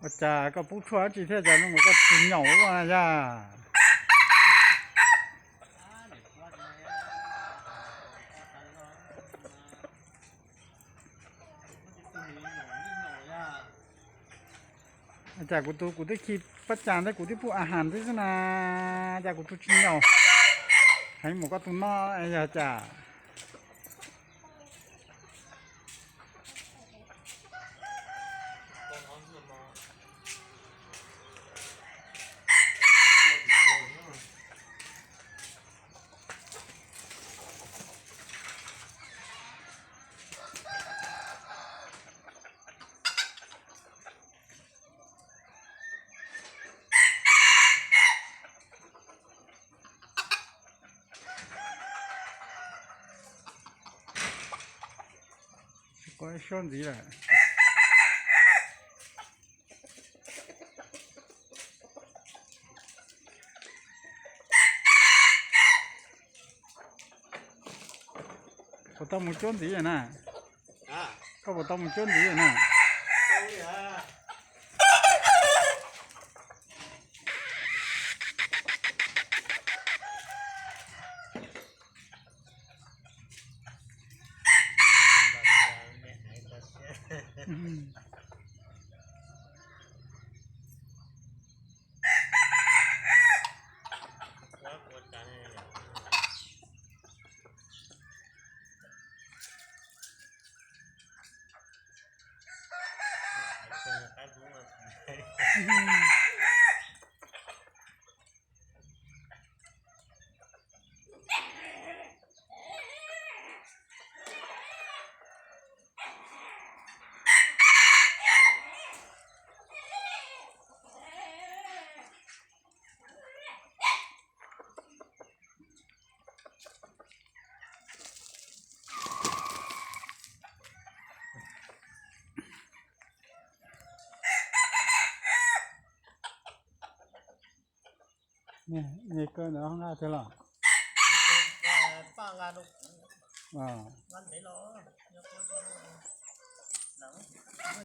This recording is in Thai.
我家个不出几天家弄个吃鸟啊呀！จากกูได้คิดประจานได้กูที่พูอาหารด้วยนะจากกูทุกชิ้นเนาะให้หมูก็ตุ้นน้อไอ้ยาจ่าก็ช่อนดีแหละก็ต้องมึงช่อนดีนะก็ต้องมึงช่อนดีนะนี่ก็เนาะข้างหน้าเท่าไหร่อ่า